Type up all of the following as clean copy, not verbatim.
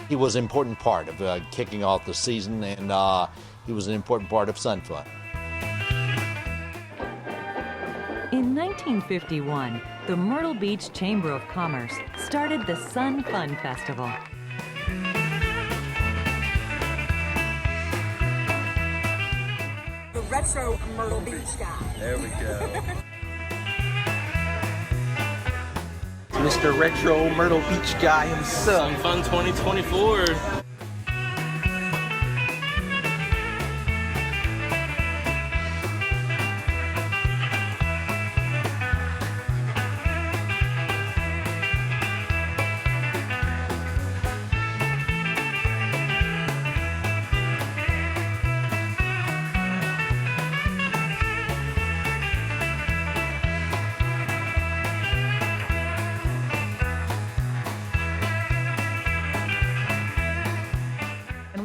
He was an important part of kicking off the season, and he was an important part of Sun Fun. In 1951, the Myrtle Beach Chamber of Commerce started the Sun Fun Festival. The Retro Myrtle Beach Guy. There we go. Mr. Retro Myrtle Beach Guy himself. Sun Fun 2024.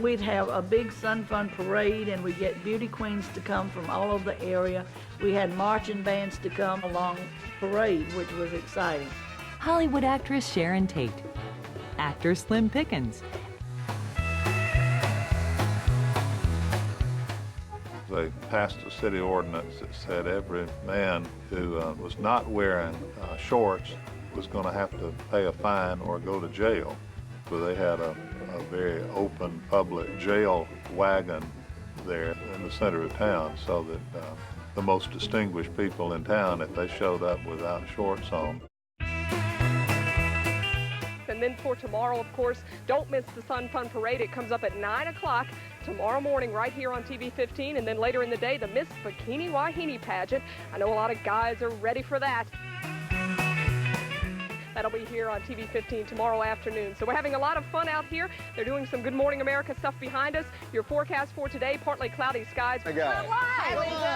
We'd have a big Sun Fun parade, and we'd get beauty queens to come from all over the area. We had marching bands to come along parade, which was exciting. Hollywood actress Sharon Tate, actor Slim Pickens. They passed a city ordinance that said every man who was not wearing shorts was going to have to pay a fine or go to jail. So they had a very open public jail wagon there in the center of town, so that the most distinguished people in town, if they showed up without shorts on. And then for tomorrow, of course, don't miss the Sun Fun Parade. It comes up at 9 o'clock tomorrow morning right here on TV 15. And then later in the day, the Miss Bikini Wahine pageant. I know a lot of guys are ready for that. That'll be here on TV 15 tomorrow afternoon. So we're having a lot of fun out here. They're doing some Good Morning America stuff behind us. Your forecast for today, partly cloudy skies. We're live!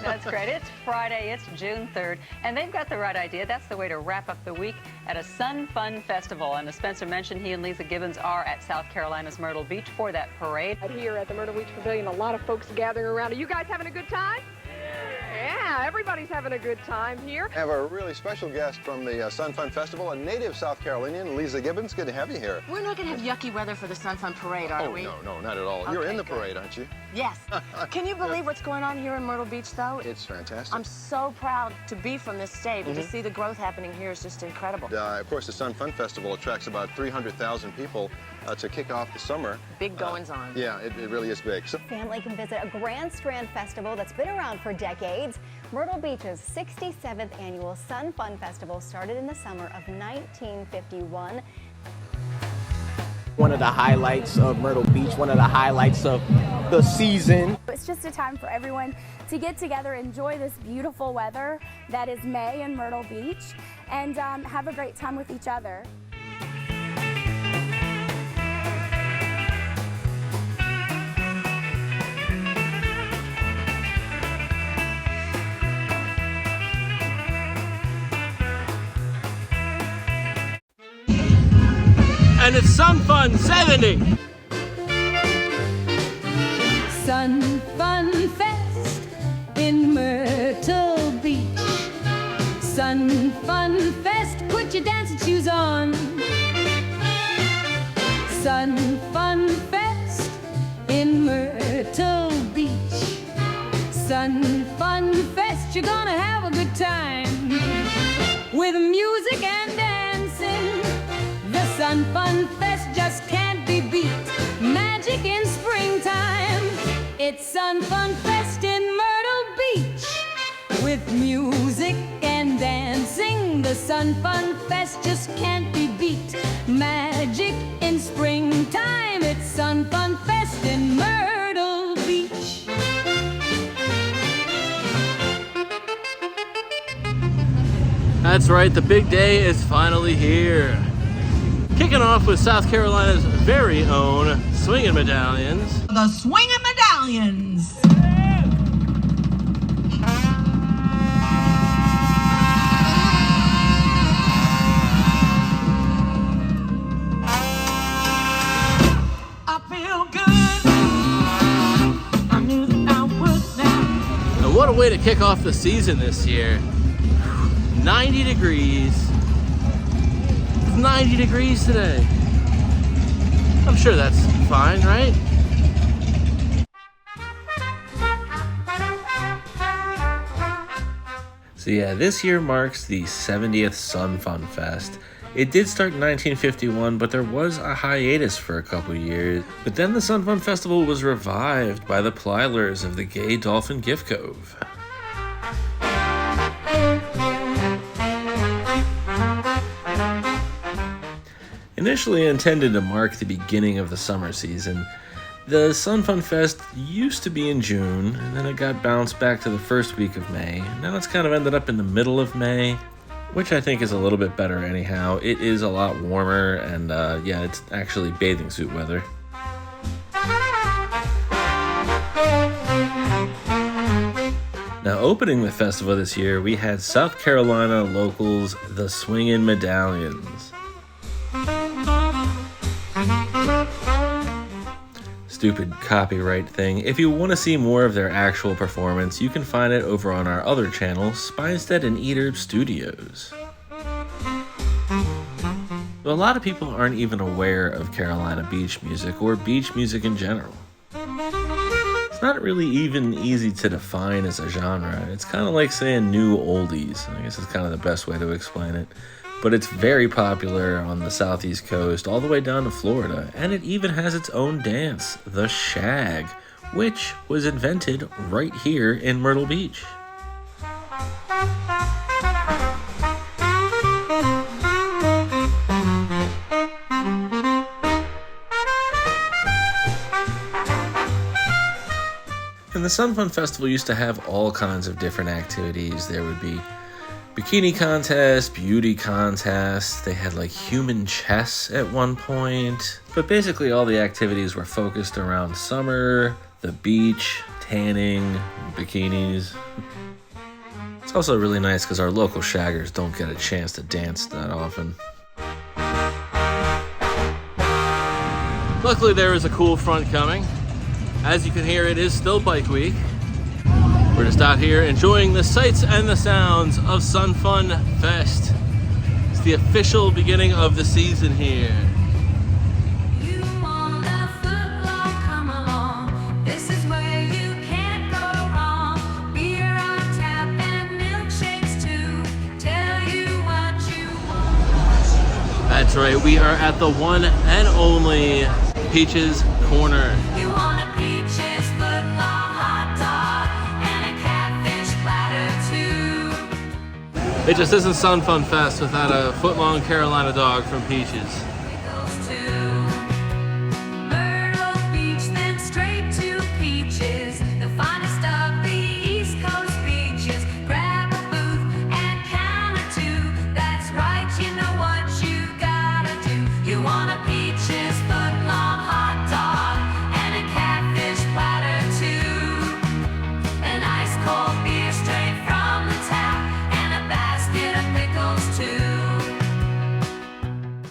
That's great. It's Friday. It's June 3rd. And they've got the right idea. That's the way to wrap up the week at a Sun Fun Festival. And as Spencer mentioned, he and Lisa Gibbons are at South Carolina's Myrtle Beach for that parade. Here at the Myrtle Beach Pavilion, a lot of folks gathering around. Are you guys having a good time? Yeah, everybody's having a good time here. I have a really special guest from the Sun Fun Festival, a native South Carolinian, Lisa Gibbons. Good to have you here. We're not going to have yucky weather for the Sun Fun Parade, are we? No, not at all. Okay, You're in the good. parade, aren't you? Yes. Can you believe what's going on here in Myrtle Beach, though? It's fantastic. I'm so proud to be from this state, and to see the growth happening here is just incredible. Of course, the Sun Fun Festival attracts about 300,000 people to kick off the summer. Big goings on. Yeah, it really is big. So Family can visit a Grand Strand festival that's been around for decades. Myrtle Beach's 67th annual Sun Fun Festival started in the summer of 1951. One of the highlights of Myrtle Beach, one of the highlights of the season. It's just a time for everyone to get together, enjoy this beautiful weather that is May in Myrtle Beach, and have a great time with each other. And it's Sun Fun 70. Sun Fun Fest in Myrtle Beach. Sun Fun Fest, put your dancing shoes on. Sun Fun Fest in Myrtle Beach. Sun Fun Fest, you're gonna have a good time with music and dancing. The Sun Fun Fest just can't be beat. Magic in springtime. It's Sun Fun Fest in Myrtle Beach. With music and dancing, the Sun Fun Fest just can't be beat. Magic in springtime. It's Sun Fun Fest in Myrtle Beach. That's right, the big day is finally here. Kicking off with South Carolina's very own Swingin' Medallions. The Swingin' Medallions. I feel good. I knew that I would now. And what a way to kick off the season this year. 90 degrees. It's 90 degrees today. I'm sure that's fine, right? So yeah, this year marks the 70th Sun Fun Fest. It did start in 1951, but there was a hiatus for a couple years. But then the Sun Fun Festival was revived by the Plylers of the Gay Dolphin Gift Cove. Initially intended to mark the beginning of the summer season, the Sun Fun Fest used to be in June, and then it got bounced back to the first week of May. Now it's kind of ended up in the middle of May, which I think is a little bit better anyhow. It is a lot warmer, and yeah, it's actually bathing suit weather. Now, opening the festival this year, we had South Carolina locals, the Swingin' Medallions. Stupid copyright thing. If you want to see more of their actual performance, you can find it over on our other channel, Spinstead and Eater Studios. But a lot of people aren't even aware of Carolina beach music or beach music in general. It's not really even easy to define as a genre. It's kind of like saying new oldies. I guess it's kind of the best way to explain it. But it's very popular on the southeast coast all the way down to Florida, and it even has its own dance, the shag, which was invented right here in Myrtle Beach. And the Sun Fun Festival used to have all kinds of different activities. There would be bikini contests, beauty contests, they had like human chess at one point. But basically all the activities were focused around summer, the beach, tanning, bikinis. It's also really nice because our local shaggers don't get a chance to dance that often. Luckily there is a cool front coming. As you can hear, it is still Bike Week. We're just out here enjoying the sights and the sounds of Sun Fun Fest. It's the official beginning of the season here. You want a footlong, come along. This is where you can't go wrong. Beer on tap and milkshakes too. Tell you what you want. That's right, we are at the one and only Peaches Corner. You want a peaches footlong hot dog and a catfish platter too. It just isn't Sun Fun Fest without a foot-long Carolina dog from Peaches. Goes to Myrtle Beach, then straight to Peaches, the finest of the East Coast beaches. Grab a booth and count a two. That's right, you know what you gotta do. You want a peaches footlong hot dog and a catfish platter too. An ice cold beer straight from the tap and a basket of pickles too.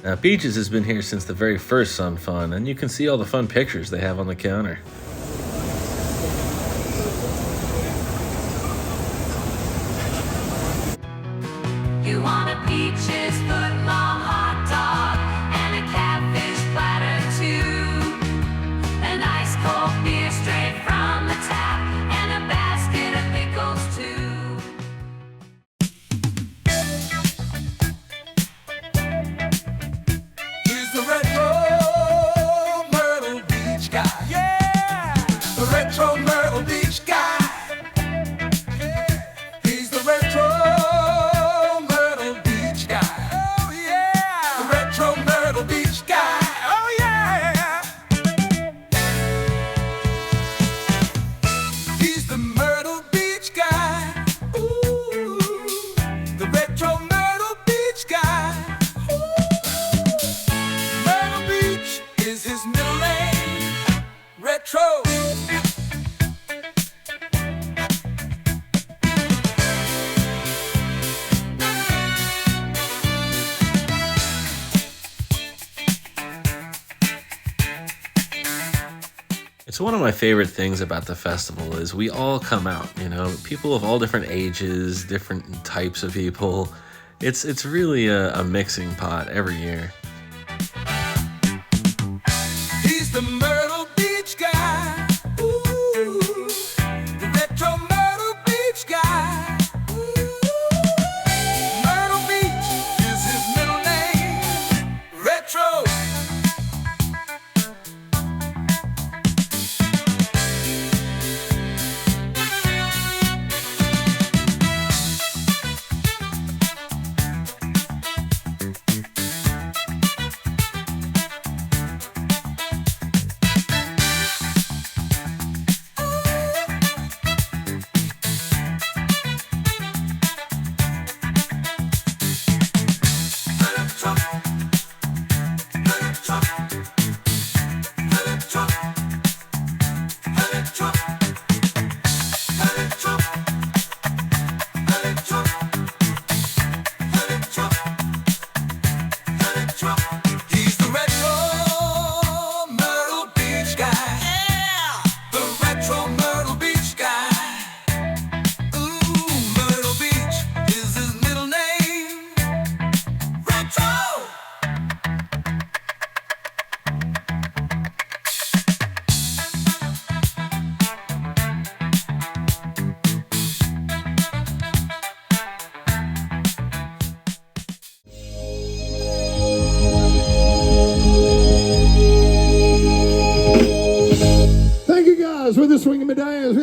Now, Peaches has been here since the very first Sun Fun, and you can see all the fun pictures they have on the counter. You want a peaches footlong hot dog and a catfish platter too. An ice cold beer straight from the tap and a basket of pickles too. He's the Retro Myrtle Beach Guy. Yeah! The Retro Myrtle Beach Guy. Yeah. He's the Retro Myrtle Beach Guy. Oh, yeah! The Retro Myrtle Beach Guy. Oh, yeah! He's the Myrtle Beach Guy. Ooh, the Retro Myrtle Beach Guy. Myrtle Beach is his middle name. Retro. It's one of my favorite things about the festival is we all come out, you know, people of all different ages, different types of people. It's really a mixing pot every year.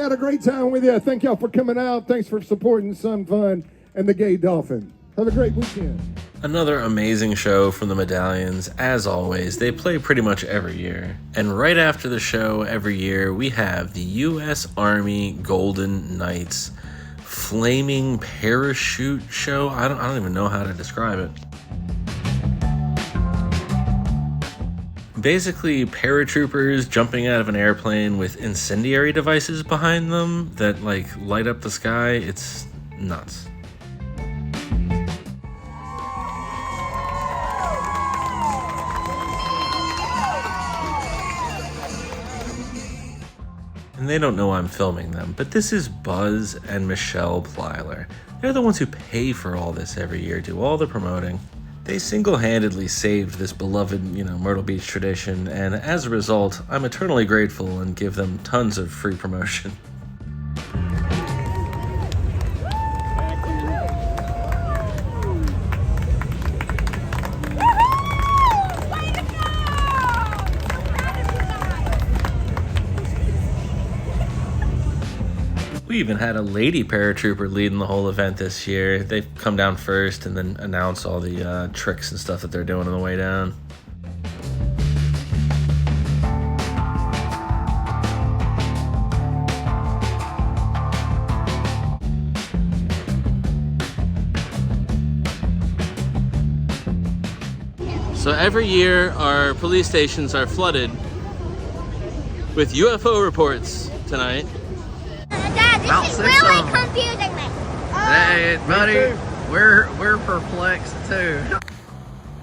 had a great time with you. Thank y'all for coming out. Thanks for supporting Sun Fun and the Gay Dolphin. Have a great weekend. Another amazing show from the Medallions. As always, they play pretty much every year. And right after the show every year, we have the U.S. Army Golden Knights Flaming Parachute Show. I don't even know how to describe it. Basically, paratroopers jumping out of an airplane with incendiary devices behind them that like light up the sky. It's nuts. And they don't know I'm filming them, but this is Buzz and Michelle Plyler. They're the ones who pay for all this every year, do all the promoting. They single-handedly saved this beloved, Myrtle Beach tradition, and as a result, I'm eternally grateful and give them tons of free promotion. We even had a lady paratrooper leading the whole event this year. They come down first and then announce all the tricks and stuff that they're doing on the way down. So every year our police stations are flooded with UFO reports tonight. Dad, this is really confusing me. Hey, buddy, we're perplexed too.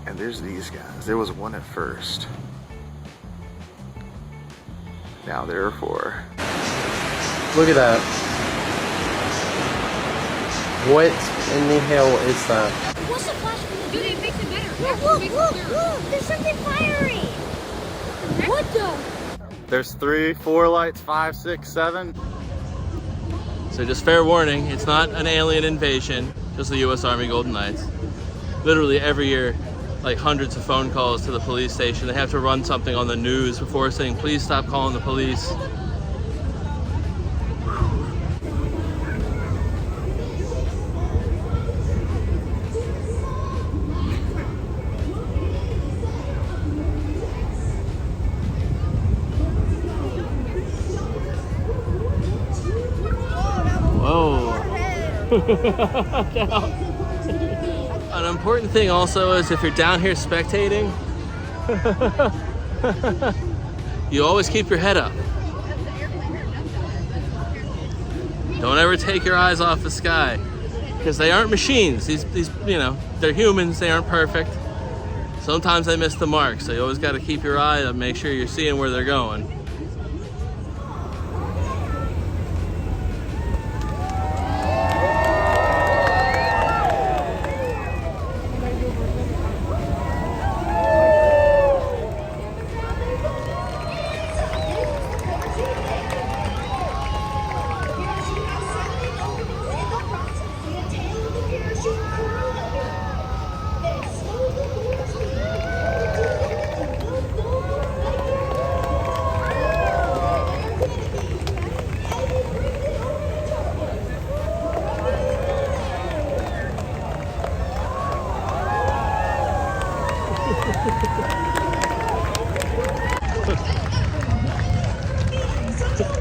And there's these guys. There was one at first. Now there are four. Look at that. What in the hell is that? What's the flash? Dude, it makes it better. Look, there's something fiery. What the? There's 3, 4 lights, 5, 6, 7. So just fair warning, it's not an alien invasion, just the U.S. Army Golden Knights. Literally every year, like hundreds of phone calls to the police station. They have to run something on the news before saying, please stop calling the police. An important thing also is if you're down here spectating, you always keep your head up. Don't ever take your eyes off the sky, because they aren't machines. These they're humans. They aren't perfect. Sometimes they miss the mark, so you always got to keep your eye up, make sure you're seeing where they're going.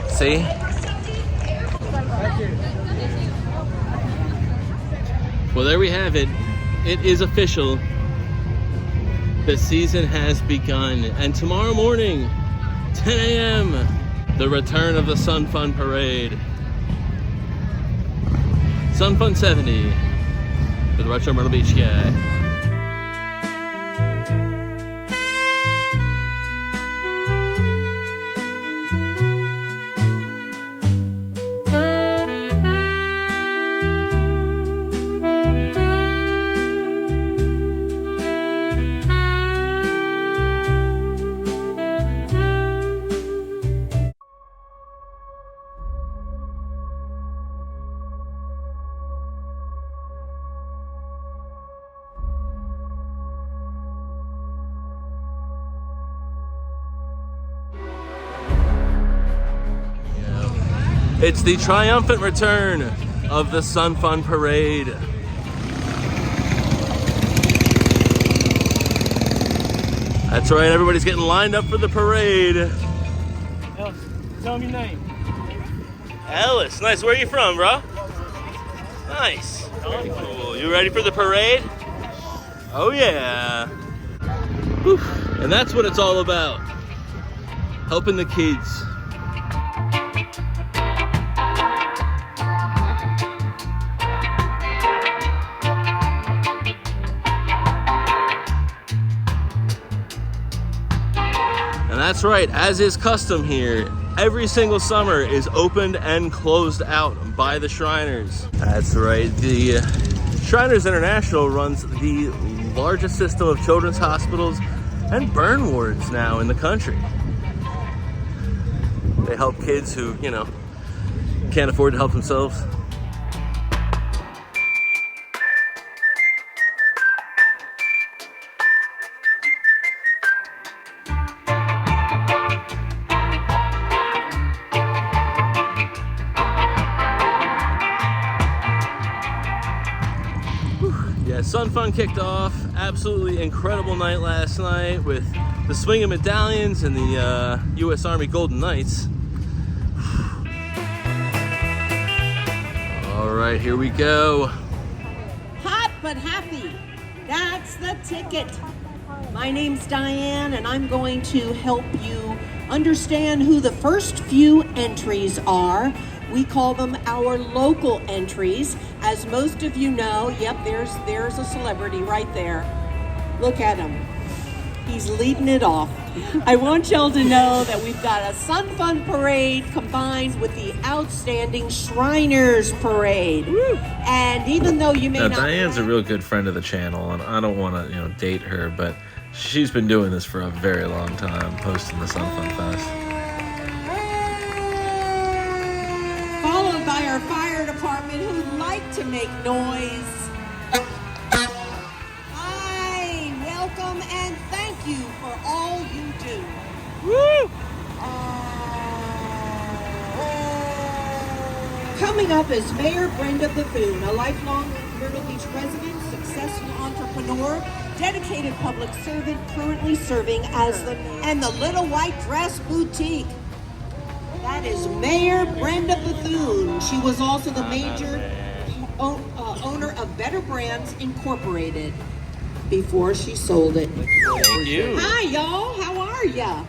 See? Well, there we have it. It is official. The season has begun. And tomorrow morning, 10 a.m., the return of the Sun Fun Parade. Sun Fun 70 with the Retro Myrtle Beach Guy. It's the triumphant return of the Sun Fun Parade. That's right, everybody's getting lined up for the parade. Ellis, tell me your name. Ellis, nice. Where are you from, bro? Nice. Very cool. You ready for the parade? Oh yeah. Whew. And that's what it's all about. Helping the kids. And that's right, as is custom here, every single summer is opened and closed out by the Shriners. That's right, the Shriners International runs the largest system of children's hospitals and burn wards now in the country. They help kids who, you know, can't afford to help themselves. Yeah, Sun Fun kicked off. Absolutely incredible night last night with the swinging Medallions and the U.S. Army Golden Knights. All right, here we go. Hot but happy. That's the ticket. My name's Diane, and I'm going to help you understand who the first few entries are. We call them our local entries. As most of you know, yep, there's a celebrity right there. Look at him. He's leading it off. I want y'all to know that we've got a Sun Fun Parade combined with the outstanding Shriners Parade. Woo. And even though you may now, not... Diane's a real good friend of the channel, and I don't want to, date her, but she's been doing this for a very long time, hosting the Sun Fun Fest. Followed by our fire department who like to make noise. Hi, welcome and thank you for all you do. Woo! Coming up is Mayor Brenda Bethune, a lifelong Myrtle Beach resident, successful entrepreneur, dedicated public servant, currently serving as the Little White Dress Boutique. That is Mayor Brenda Bethune. She was also the major owner of Better Brands Incorporated before she sold it. Thank you. Hi, y'all. How are ya?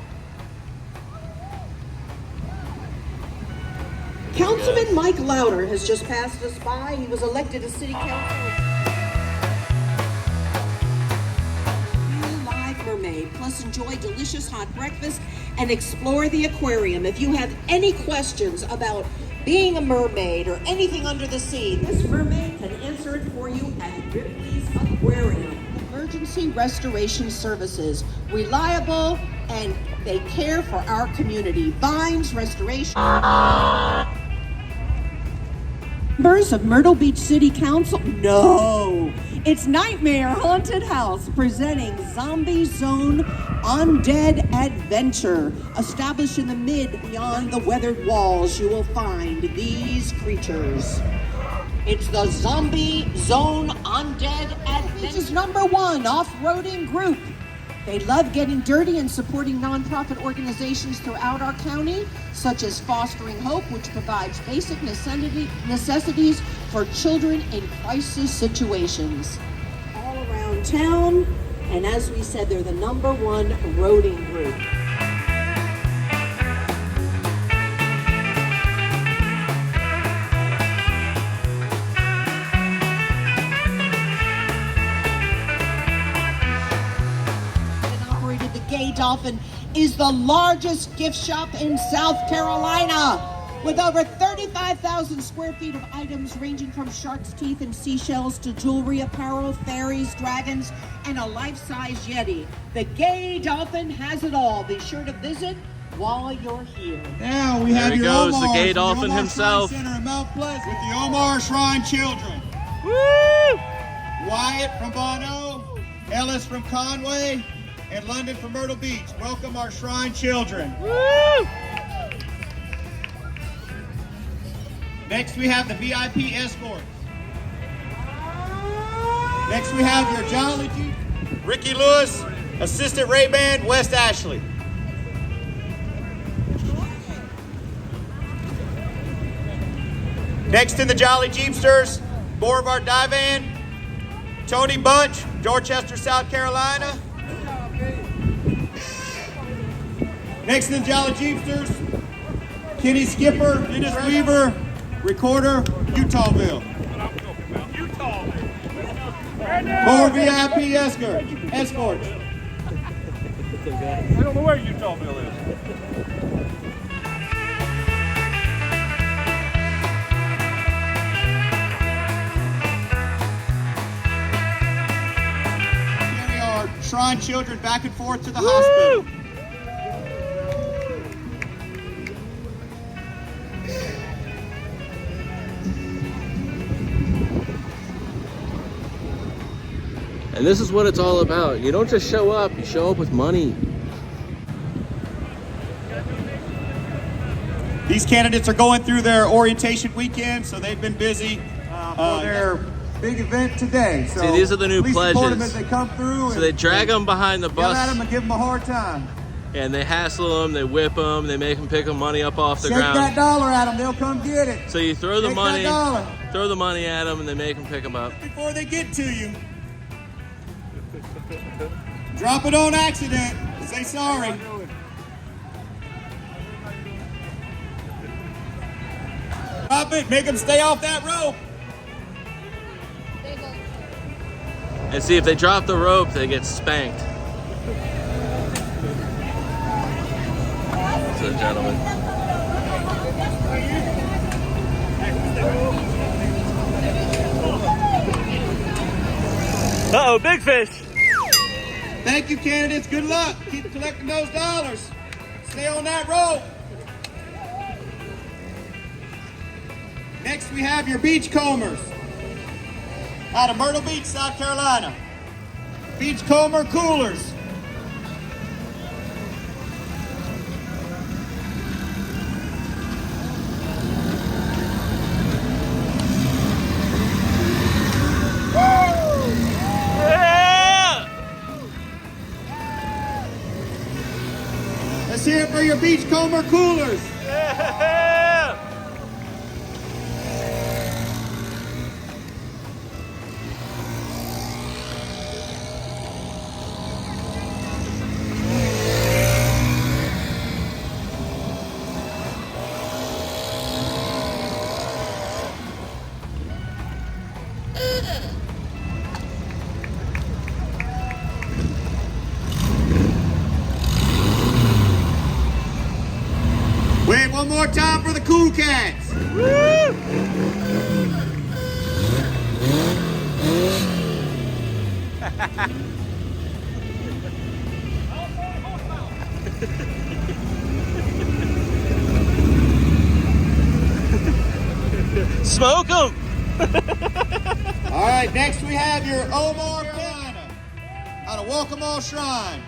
Councilman Mike Louder has just passed us by. He was elected to City Council. Live Mermaid, plus enjoy delicious hot breakfast and explore the aquarium. If you have any questions about being a mermaid or anything under the sea, this mermaid can answer it for you at Ripley's Aquarium. Emergency restoration services, reliable, and they care for our community. Vines Restoration. Members of Myrtle Beach City Council? No, it's Nightmare Haunted House presenting Zombie Zone Undead Adventure. Established in the beyond the weathered walls, you will find these creatures. It's the Zombie Zone Undead Adventure. This is #1 off-roading group. They love getting dirty and supporting nonprofit organizations throughout our county, such as Fostering Hope, which provides basic necessities for children in crisis situations. All around town, and as we said, they're the #1 roading group. Dolphin is the largest gift shop in South Carolina with over 35,000 square feet of items ranging from shark's teeth and seashells to jewelry, apparel, fairies, dragons, and a life-size Yeti. The Gay Dolphin has it all. Be sure to visit while you're here. Now we have there he your goes, Omar the Gay from Dolphin the Omar himself. Shrine Center in Mount Pleasant with the Omar Shrine Children. Woo! Wyatt from Bono, Ellis from Conway, and London from Myrtle Beach. Welcome our Shrine Children. Woo! Next, we have the VIP escorts. Next, we have your Jolly Jeep. Ricky Lewis, Assistant Ray Band, West Ashley. Next in the Jolly Jeepsters, Boulevard Divan, Tony Bunch, Dorchester, South Carolina. Next in the Jolly Jeepsters, Kenny Skipper, Dennis Weaver, Recorder, Utahville. More VIP escorts. I don't know where Utahville is. Carry our Shrine children back and forth to the hospital. And this is what it's all about. You don't just show up, you show up with money. These candidates are going through their orientation weekend, so they've been busy for their big event today. So see, these are the new please pledges. support them as they come through. So they drag them behind the bus. Yell at them and give them a hard time. And they hassle them, they whip them, they make them pick the money up off the Shake ground. that dollar at them, they'll come get it. So you throw the Shake money, that dollar throw the money at them, and they make them pick them up. before they get to you. Drop it on accident. Say sorry. Drop it. Make them stay off that rope. And see, if they drop the rope, they get spanked. So, gentlemen. Uh-oh, big fish. Thank you, candidates. Good luck. Keep collecting those dollars. Stay on that rope. Next, we have your beachcombers out of Myrtle Beach, South Carolina. Beachcomber coolers. Let's hear it for your beachcomber coolers. Wait, one more time for the cool cats. Smoke them. All right, next we have your Omar Carolina out of Welcome Shrine.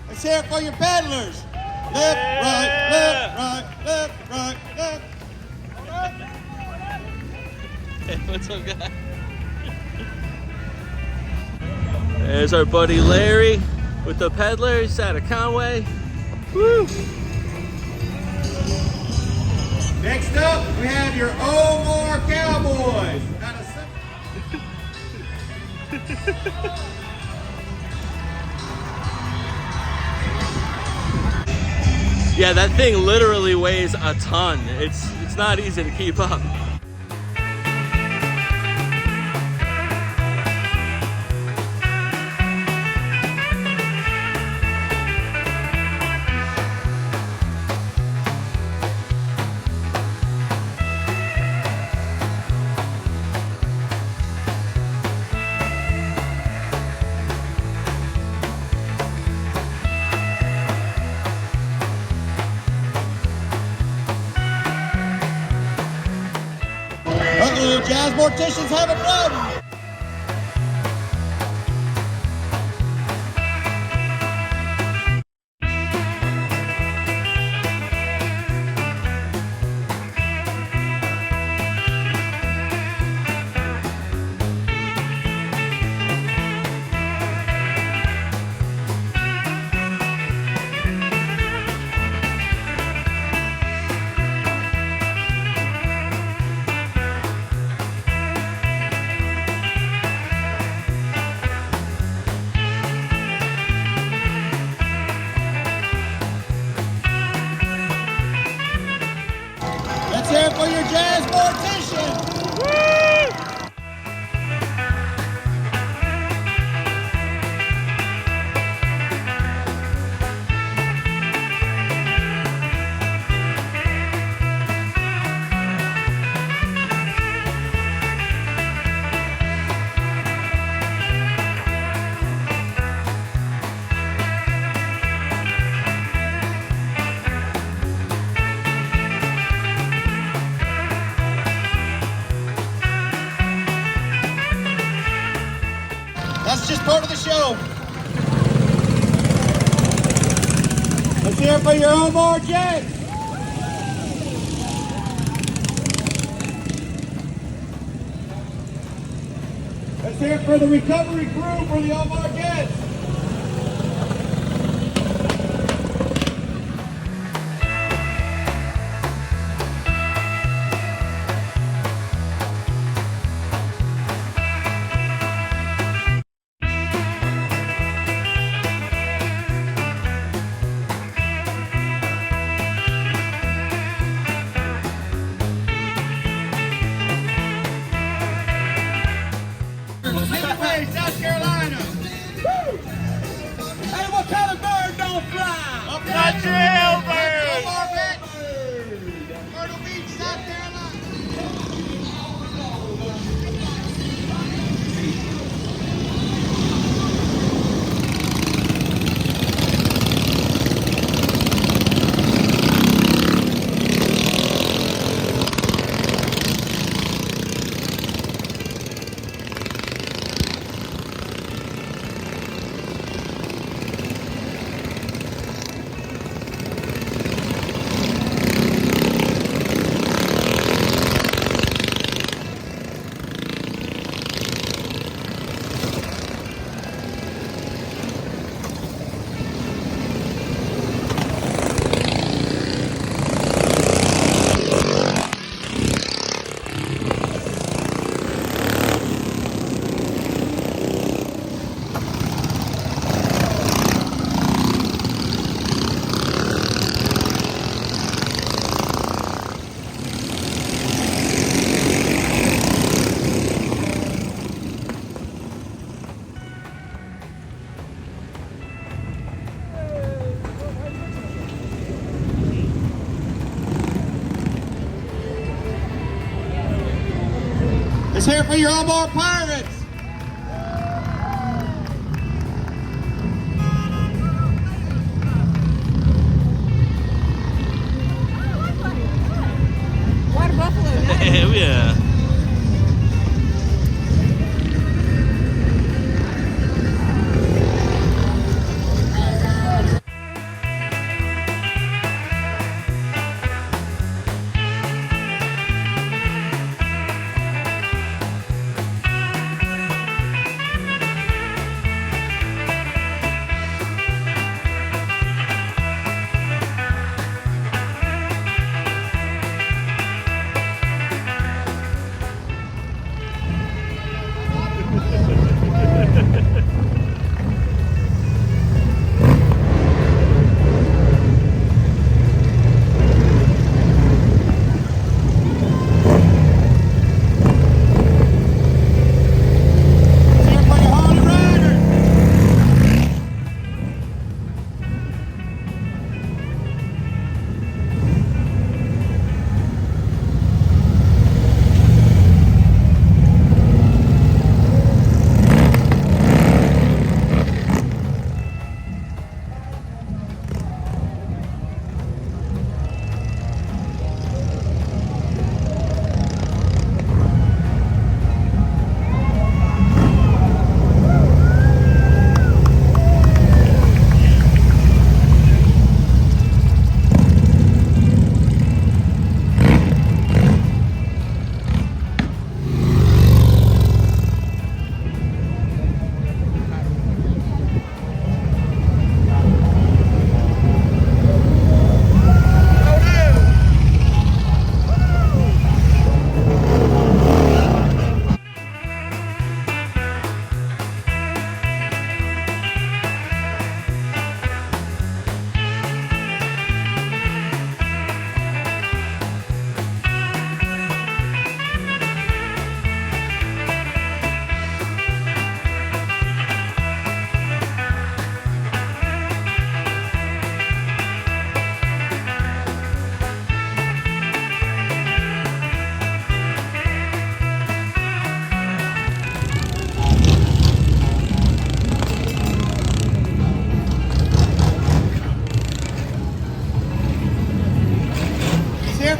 Let's hear it for your peddlers. Left, right, left, right, left, right, left. Hey, what's up, guy? There's our buddy Larry with the peddlers out of Conway. Woo! Next up, we have your Omar Cowboys. Yeah, that thing literally weighs a ton. It's not easy to keep up. Uh-oh, Jazz Morticians have a problem. for your jazz mortician. Woo! That's just part of the show. Let's hear it for your Omar Jets. Let's hear it for the recovery crew for the Omar Jets. South Carolina. Woo! Hey, what kind of bird don't fly? Up that jailbird. Myrtle Beach, South Carolina. Let's hear it for your Omar Pirates. Water buffalo. Hell yeah.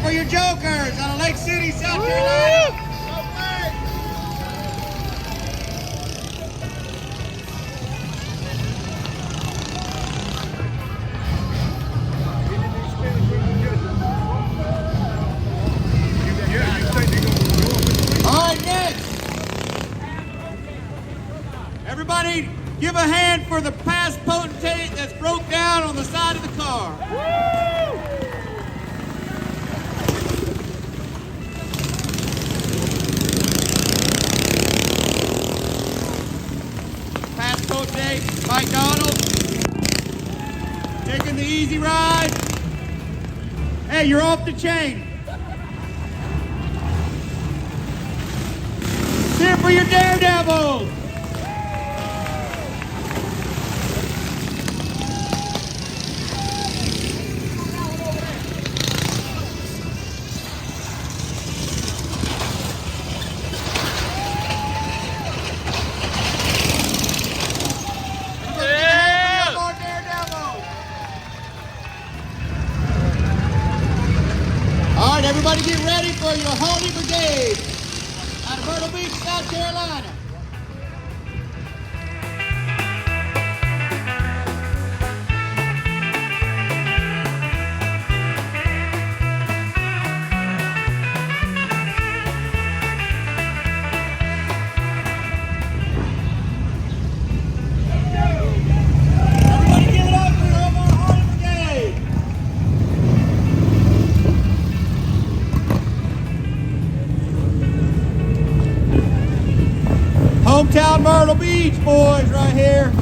for your Jokers out of Lake City, South Carolina. All right, next. Everybody give a hand for the past potentate that's broke down on the side of the car. Past potentate, Mike Donald. Taking the easy ride. Hey, you're off the chain. Cheer for your Daredevils. All right, everybody get ready for your Holy Brigade out of Myrtle Beach, South Carolina. Everybody give it up for your Holy Brigade. Hometown Myrtle Beach boys right here.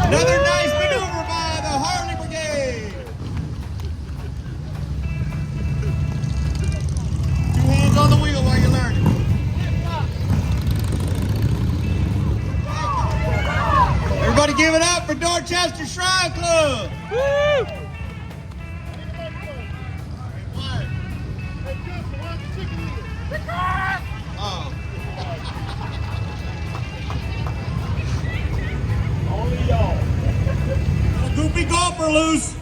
Another nice maneuver by the Harley Brigade. Two hands on the wheel while you're learning. Everybody give it up for Dorchester Shrine Club. Woo! Oh. Only y'all. A goofy golfer loose.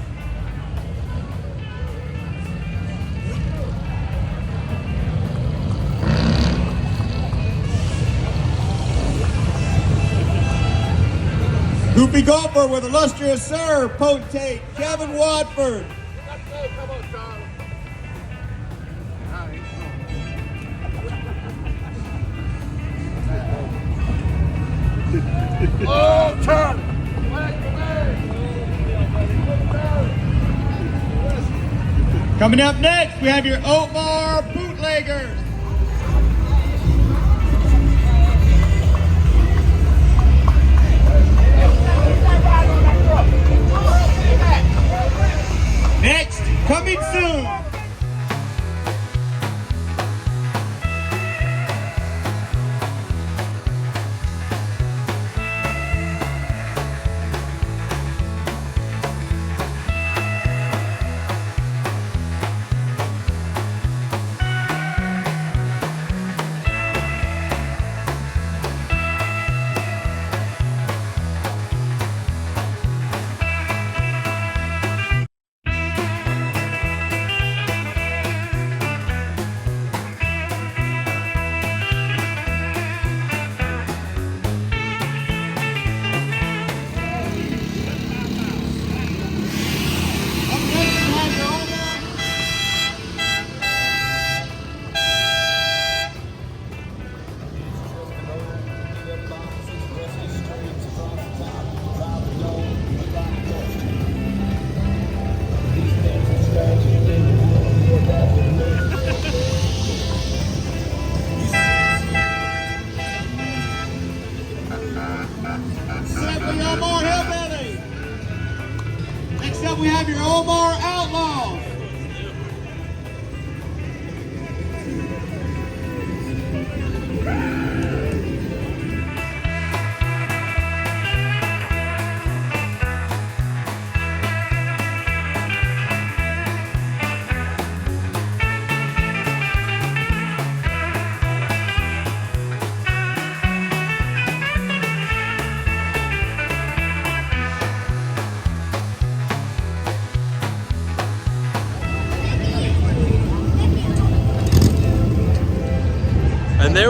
Goofy golfer with illustrious sir, potentate Kevin Watford. Oh, Charlie! Coming up next, we have your Oatmar Bootleggers. Next, coming soon. Next up, we have your Omar Outlaws.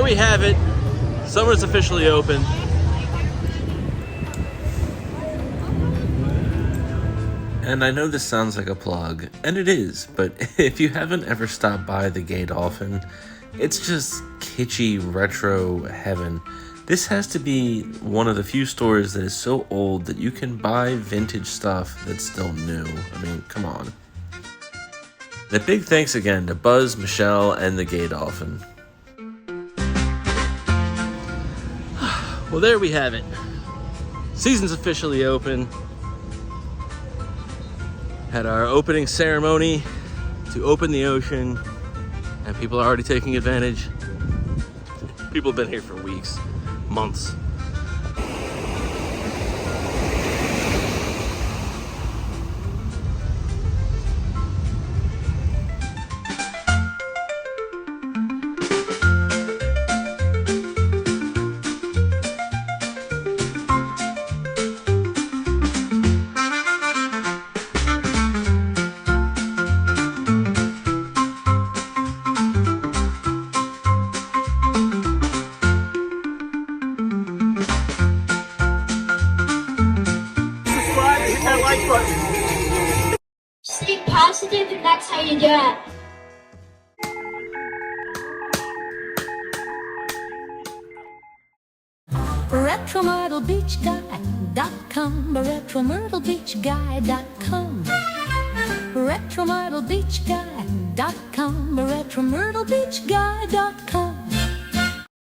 we have it. Summer's officially open. And I know this sounds like a plug, and it is, but if you haven't ever stopped by the Gay Dolphin, it's just kitschy retro heaven. This has to be one of the few stores that is so old that you can buy vintage stuff that's still new. I mean, come on. And a big thanks again to Buzz, Michelle, and the Gay Dolphin. Well, there we have it. Season's officially open. Had our opening ceremony to open the ocean, and people are already taking advantage. People have been here for weeks, months. Stay positive, and that's how you do it. Retro Myrtle Beach Guy.com, Retro Myrtle Beach Guy.com, Retro Myrtle Beach Guy.com, Retro Myrtle Beach Guy.com.